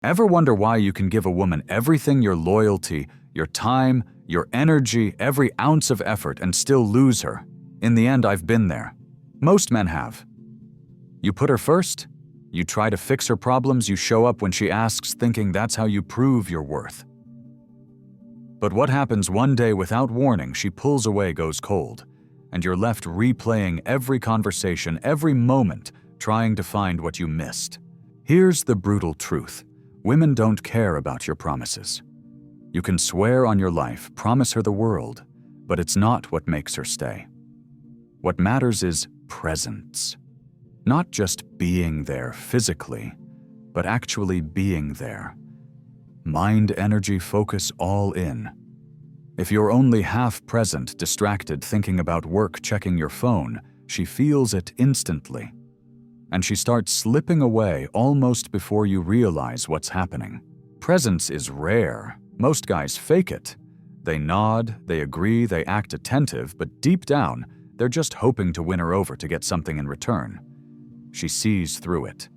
Ever wonder why you can give a woman everything, your loyalty, your time, your energy, every ounce of effort, and still lose her? In the end, I've been there. Most men have. You put her first, you try to fix her problems, you show up when she asks, thinking that's how you prove your worth. But what happens one day without warning? She pulls away, goes cold, and you're left replaying every conversation, every moment, trying to find what you missed. Here's the brutal truth. Women don't care about your promises. You can swear on your life, promise her the world, but it's not what makes her stay. What matters is presence. Not just being there physically, but actually being there. Mind, energy, focus all in. If you're only half present, distracted, thinking about work, checking your phone, she feels it instantly. And she starts slipping away almost before you realize what's happening. Presence is rare. Most guys fake it. They nod, they agree, they act attentive, but deep down, they're just hoping to win her over to get something in return. She sees through it.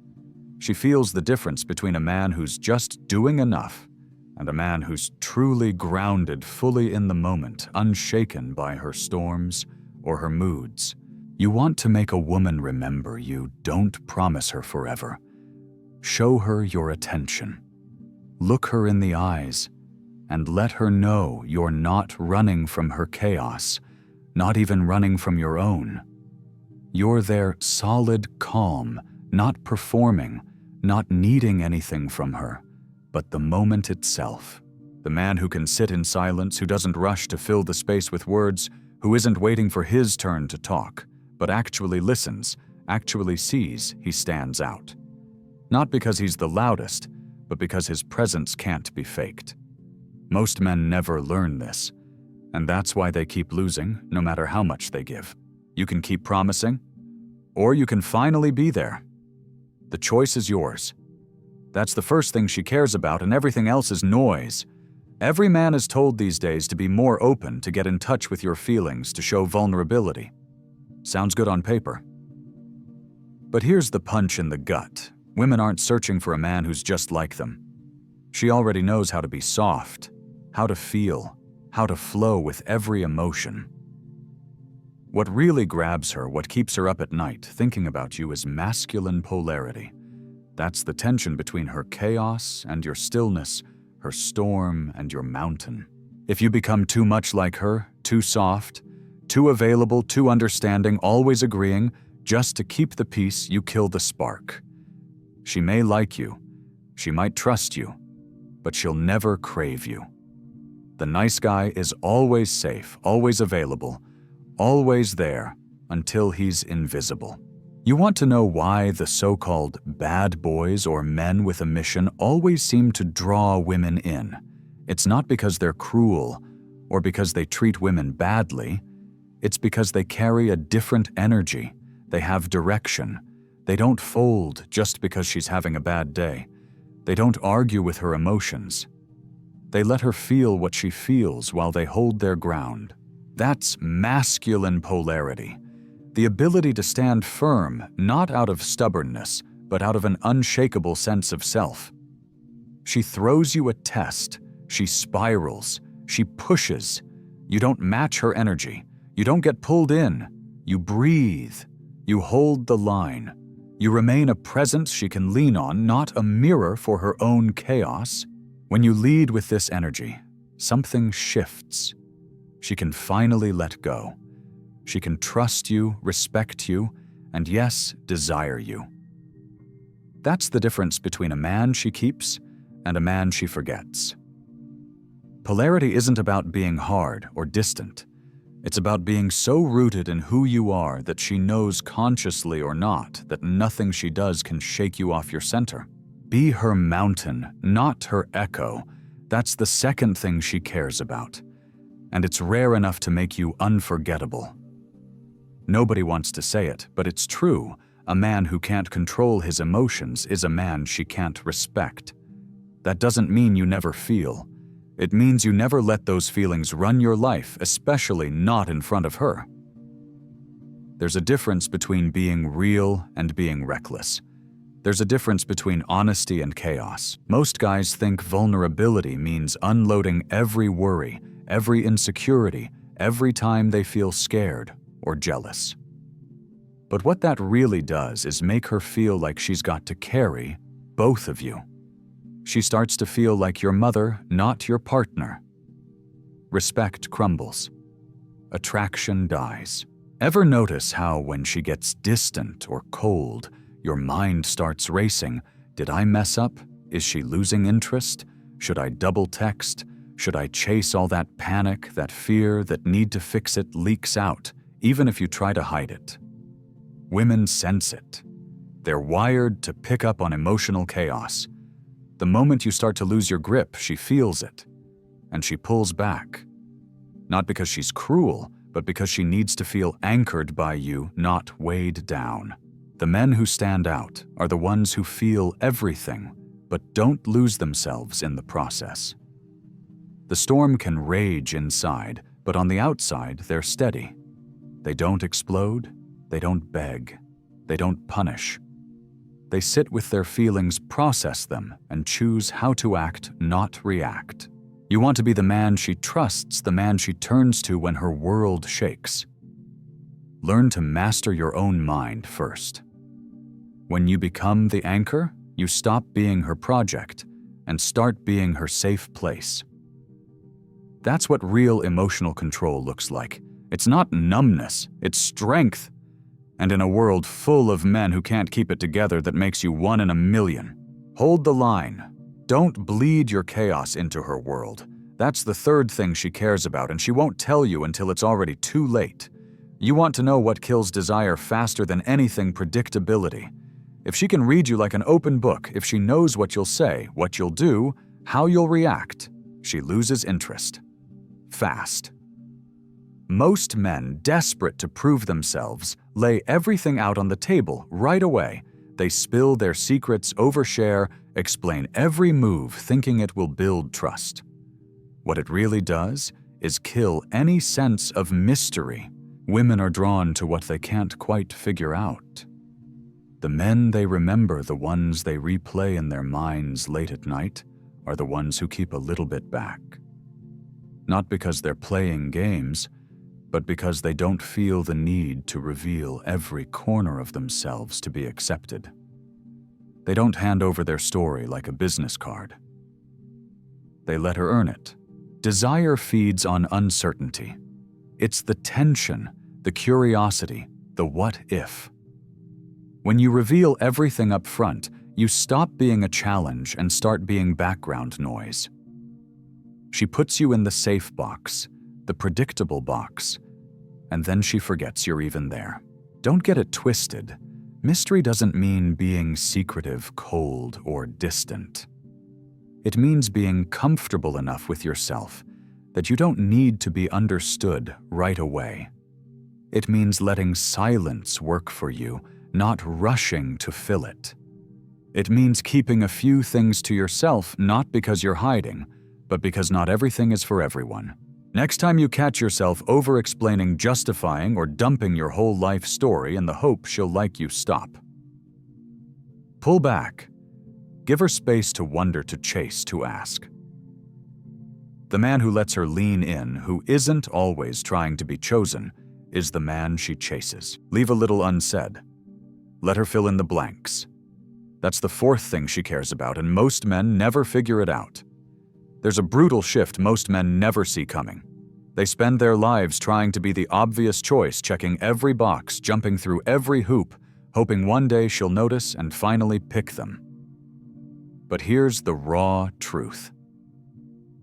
She feels the difference between a man who's just doing enough and a man who's truly grounded, fully in the moment, unshaken by her storms or her moods. You want to make a woman remember you. Don't promise her forever. Show her your attention. Look her in the eyes and let her know you're not running from her chaos, not even running from your own. You're there solid, calm, not performing, not needing anything from her, but the moment itself. The man who can sit in silence, who doesn't rush to fill the space with words, who isn't waiting for his turn to talk, but actually listens, actually sees, he stands out. Not because he's the loudest, but because his presence can't be faked. Most men never learn this, and that's why they keep losing, no matter how much they give. You can keep promising, or you can finally be there. The choice is yours. That's the first thing she cares about, and everything else is noise. Every man is told these days to be more open, to get in touch with your feelings, to show vulnerability. Sounds good on paper. But here's the punch in the gut. Women aren't searching for a man who's just like them. She already knows how to be soft, how to feel, how to flow with every emotion. What really grabs her, what keeps her up at night thinking about you, is masculine polarity. That's the tension between her chaos and your stillness, her storm and your mountain. If you become too much like her, too soft, too available, too understanding, always agreeing, just to keep the peace, you kill the spark. She may like you, she might trust you, but she'll never crave you. The nice guy is always safe, always available, always there, until he's invisible. You want to know why the so-called bad boys or men with a mission always seem to draw women in? It's not because they're cruel or because they treat women badly. It's because they carry a different energy. They have direction. They don't fold just because she's having a bad day. They don't argue with her emotions. They let her feel what she feels while they hold their ground. That's masculine polarity. The ability to stand firm, not out of stubbornness, but out of an unshakable sense of self. She throws you a test. She spirals. She pushes. You don't match her energy. You don't get pulled in. You breathe. You hold the line. You remain a presence she can lean on, not a mirror for her own chaos. When you lead with this energy, something shifts. She can finally let go. She can trust you, respect you, and yes, desire you. That's the difference between a man she keeps and a man she forgets. Polarity isn't about being hard or distant. It's about being so rooted in who you are that she knows, consciously or not, that nothing she does can shake you off your center. Be her mountain, not her echo. That's the second thing she cares about. And it's rare enough to make you unforgettable. Nobody wants to say it, but it's true. A man who can't control his emotions is a man she can't respect. That doesn't mean you never feel. It means you never let those feelings run your life, especially not in front of her. There's a difference between being real and being reckless. There's a difference between honesty and chaos. Most guys think vulnerability means unloading every worry, every insecurity, every time they feel scared or jealous. But what that really does is make her feel like she's got to carry both of you. She starts to feel like your mother, not your partner. Respect crumbles. Attraction dies. Ever notice how when she gets distant or cold, your mind starts racing? Did I mess up? Is she losing interest? Should I double text? Should I chase all that panic, that fear, that need to fix it leaks out, even if you try to hide it? Women sense it. They're wired to pick up on emotional chaos. The moment you start to lose your grip, she feels it, and she pulls back. Not because she's cruel, but because she needs to feel anchored by you, not weighed down. The men who stand out are the ones who feel everything, but don't lose themselves in the process. The storm can rage inside, but on the outside, they're steady. They don't explode, they don't beg, they don't punish. They sit with their feelings, process them, and choose how to act, not react. You want to be the man she trusts, the man she turns to when her world shakes. Learn to master your own mind first. When you become the anchor, you stop being her project and start being her safe place. That's what real emotional control looks like. It's not numbness, it's strength. And in a world full of men who can't keep it together, that makes you one in a million. Hold the line. Don't bleed your chaos into her world. That's the third thing she cares about, and she won't tell you until it's already too late. You want to know what kills desire faster than anything: predictability. If she can read you like an open book, if she knows what you'll say, what you'll do, how you'll react, she loses interest. Fast. Most men, desperate to prove themselves, lay everything out on the table right away. They spill their secrets, overshare, explain every move, thinking it will build trust. What it really does is kill any sense of mystery. Women are drawn to what they can't quite figure out. The men they remember, the ones they replay in their minds late at night, are the ones who keep a little bit back. Not because they're playing games, but because they don't feel the need to reveal every corner of themselves to be accepted. They don't hand over their story like a business card. They let her earn it. Desire feeds on uncertainty. It's the tension, the curiosity, the what if. When you reveal everything up front, you stop being a challenge and start being background noise. She puts you in the safe box, the predictable box, and then she forgets you're even there. Don't get it twisted. Mystery doesn't mean being secretive, cold, or distant. It means being comfortable enough with yourself that you don't need to be understood right away. It means letting silence work for you, not rushing to fill it. It means keeping a few things to yourself, not because you're hiding, but because not everything is for everyone. Next time you catch yourself over-explaining, justifying, or dumping your whole life story in the hope she'll like you, stop. Pull back. Give her space to wonder, to chase, to ask. The man who lets her lean in, who isn't always trying to be chosen, is the man she chases. Leave a little unsaid. Let her fill in the blanks. That's the fourth thing she cares about, and most men never figure it out. There's a brutal shift most men never see coming. They spend their lives trying to be the obvious choice, checking every box, jumping through every hoop, hoping one day she'll notice and finally pick them. But here's the raw truth.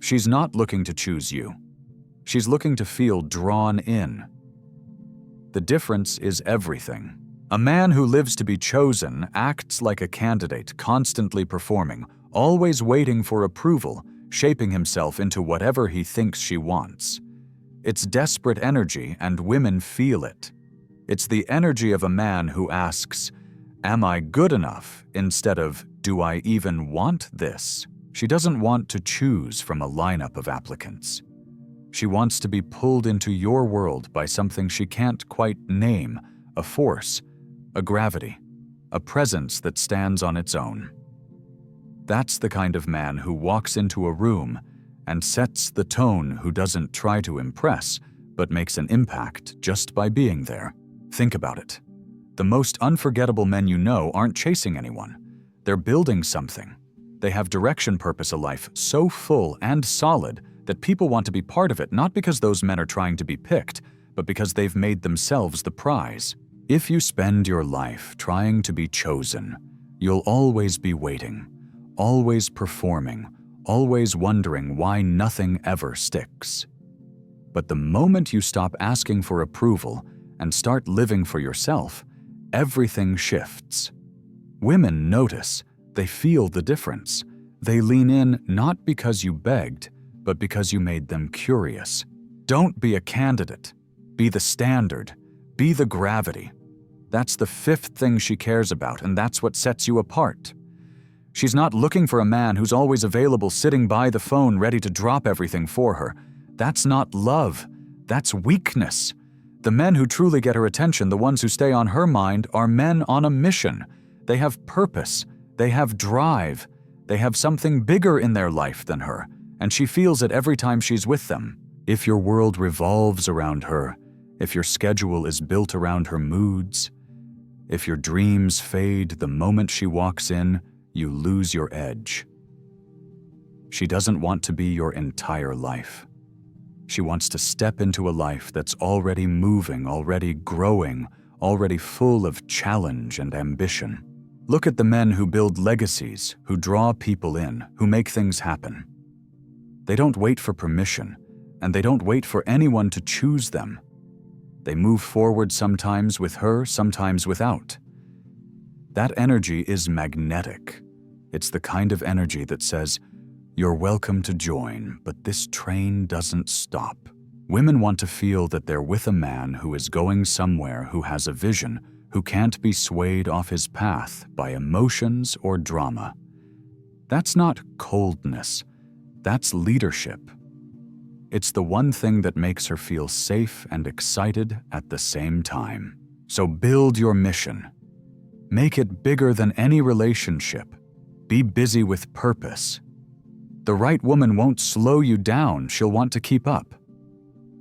She's not looking to choose you. She's looking to feel drawn in. The difference is everything. A man who lives to be chosen acts like a candidate, constantly performing, always waiting for approval, shaping himself into whatever he thinks she wants. It's desperate energy, and women feel it. It's the energy of a man who asks, "Am I good enough?" instead of, "Do I even want this?" She doesn't want to choose from a lineup of applicants. She wants to be pulled into your world by something she can't quite name, a force, a gravity. a presence that stands on its own. That's the kind of man who walks into a room and sets the tone, who doesn't try to impress, but makes an impact just by being there. Think about it. The most unforgettable men you know aren't chasing anyone. They're building something. They have direction, purpose, a life so full and solid that people want to be part of it, not because those men are trying to be picked, but because they've made themselves the prize. If you spend your life trying to be chosen, you'll always be waiting, always performing, always wondering why nothing ever sticks. But the moment you stop asking for approval and start living for yourself, everything shifts. Women notice, they feel the difference. They lean in not because you begged, but because you made them curious. Don't be a candidate. Be the standard. Be the gravity. That's the fifth thing she cares about, and that's what sets you apart. She's not looking for a man who's always available, sitting by the phone, ready to drop everything for her. That's not love. That's weakness. The men who truly get her attention, the ones who stay on her mind, are men on a mission. They have purpose. They have drive. They have something bigger in their life than her, and she feels it every time she's with them. If your world revolves around her, if your schedule is built around her moods, if your dreams fade the moment she walks in, you lose your edge. She doesn't want to be your entire life. She wants to step into a life that's already moving, already growing, already full of challenge and ambition. Look at the men who build legacies, who draw people in, who make things happen. They don't wait for permission, and they don't wait for anyone to choose them. They move forward, sometimes with her, sometimes without. That energy is magnetic. It's the kind of energy that says, "You're welcome to join, but this train doesn't stop." Women want to feel that they're with a man who is going somewhere, who has a vision, who can't be swayed off his path by emotions or drama. That's not coldness. That's leadership. It's the one thing that makes her feel safe and excited at the same time. So build your mission. Make it bigger than any relationship. Be busy with purpose. The right woman won't slow you down, she'll want to keep up.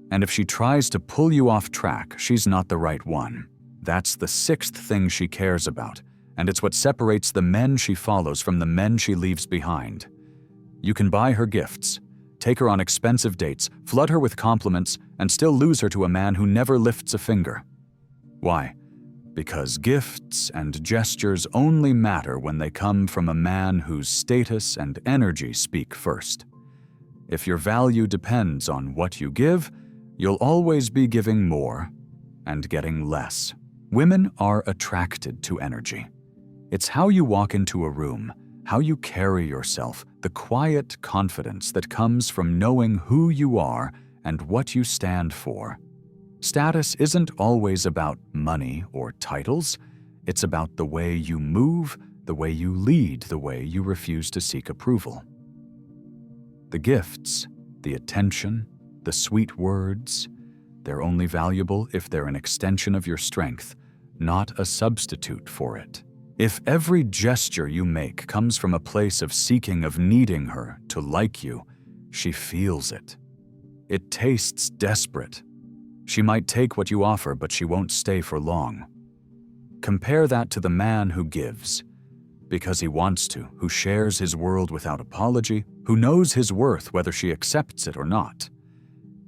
And if she tries to pull you off track, she's not the right one. That's the sixth thing she cares about, and it's what separates the men she follows from the men she leaves behind. You can buy her gifts, take her on expensive dates, flood her with compliments, and still lose her to a man who never lifts a finger. Why? Because gifts and gestures only matter when they come from a man whose status and energy speak first. If your value depends on what you give, you'll always be giving more and getting less. Women are attracted to energy. It's how you walk into a room, how you carry yourself, the quiet confidence that comes from knowing who you are and what you stand for. Status isn't always about money or titles. It's about the way you move, the way you lead, the way you refuse to seek approval. The gifts, the attention, the sweet words, they're only valuable if they're an extension of your strength, not a substitute for it. If every gesture you make comes from a place of seeking, of needing her to like you, she feels it. It tastes desperate. She might take what you offer, but she won't stay for long. Compare that to the man who gives, because he wants to, who shares his world without apology, who knows his worth whether she accepts it or not.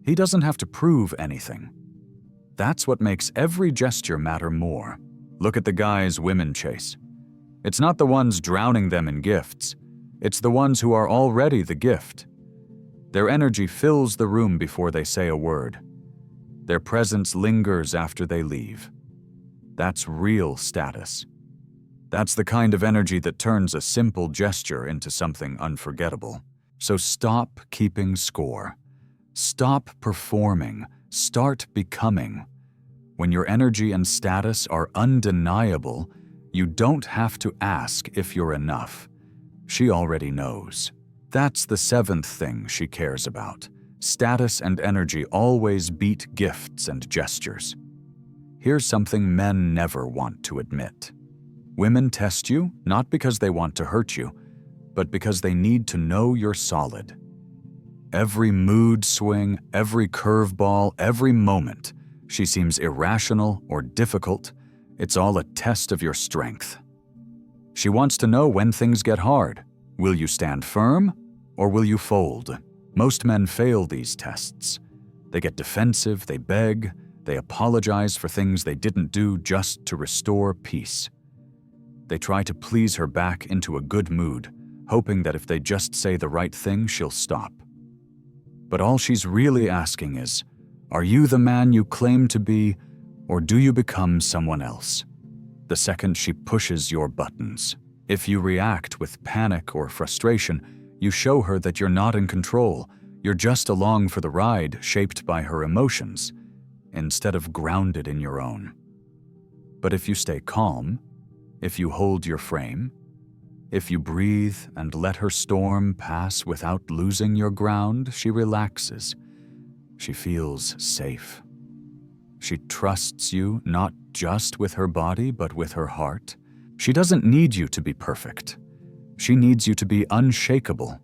He doesn't have to prove anything. That's what makes every gesture matter more. Look at the guys women chase. It's not the ones drowning them in gifts. It's the ones who are already the gift. Their energy fills the room before they say a word. Their presence lingers after they leave. That's real status. That's the kind of energy that turns a simple gesture into something unforgettable. So stop keeping score. Stop performing. Start becoming. When your energy and status are undeniable, you don't have to ask if you're enough. She already knows. That's the seventh thing she cares about. Status and energy always beat gifts and gestures. Here's something men never want to admit. Women test you not because they want to hurt you, but because they need to know you're solid. Every mood swing, every curveball, every moment she seems irrational or difficult, it's all a test of your strength. She wants to know when things get hard. Will you stand firm or will you fold? Most men fail these tests. They get defensive, they beg, they apologize for things they didn't do just to restore peace. They try to please her back into a good mood, hoping that if they just say the right thing, she'll stop. But all she's really asking is, are you the man you claim to be, or do you become someone else? The second she pushes your buttons. If you react with panic or frustration, you show her that you're not in control. You're just along for the ride, shaped by her emotions, instead of grounded in your own. But if you stay calm, if you hold your frame, if you breathe and let her storm pass without losing your ground, she relaxes. She feels safe. She trusts you not just with her body, but with her heart. She doesn't need you to be perfect. She needs you to be unshakable.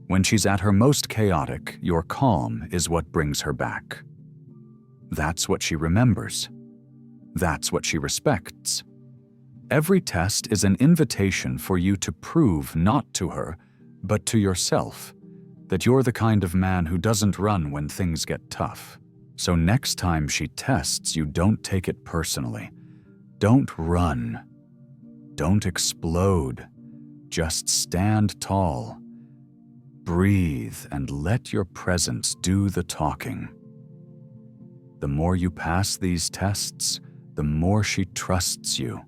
When she's at her most chaotic, your calm is what brings her back. That's what she remembers. That's what she respects. Every test is an invitation for you to prove not to her, but to yourself, that you're the kind of man who doesn't run when things get tough. So next time she tests you, don't take it personally. Don't run. Don't explode. Just stand tall. Breathe and let your presence do the talking. The more you pass these tests, the more she trusts you,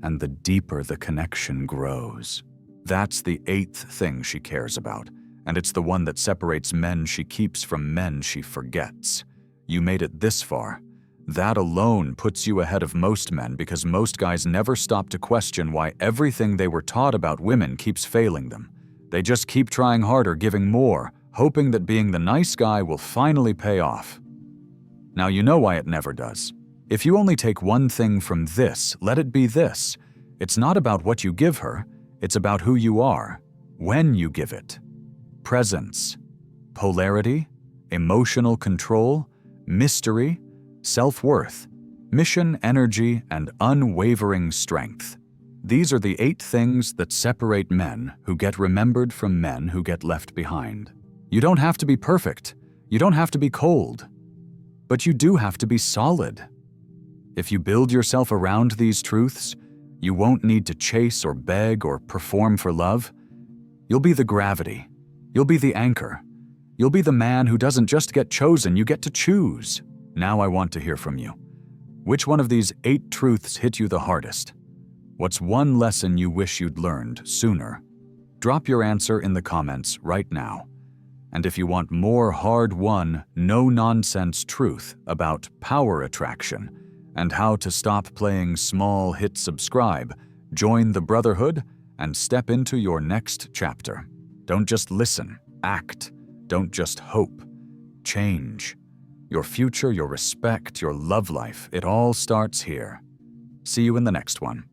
and the deeper the connection grows. That's the 8th thing she cares about, and it's the one that separates men she keeps from men she forgets. You made it this far. That alone puts you ahead of most men, because most guys never stop to question why everything they were taught about women keeps failing them. They just keep trying harder, giving more, hoping that being the nice guy will finally pay off. Now you know why it never does. If you only take one thing from this, let it be this. It's not about what you give her, it's about who you are, when you give it. Presence, polarity, emotional control, mystery, self-worth, mission, energy, and unwavering strength. These are the 8 things that separate men who get remembered from men who get left behind. You don't have to be perfect. You don't have to be cold. But you do have to be solid. If you build yourself around these truths, you won't need to chase or beg or perform for love. You'll be the gravity. You'll be the anchor. You'll be the man who doesn't just get chosen, you get to choose. Now I want to hear from you. Which one of these 8 truths hit you the hardest? What's one lesson you wish you'd learned sooner? Drop your answer in the comments right now. And if you want more hard-won, no-nonsense truth about power attraction and how to stop playing small hit subscribe, join the Brotherhood and step into your next chapter. Don't just listen, act. Don't just hope. Change. Your future, your respect, your love life, it all starts here. See you in the next one.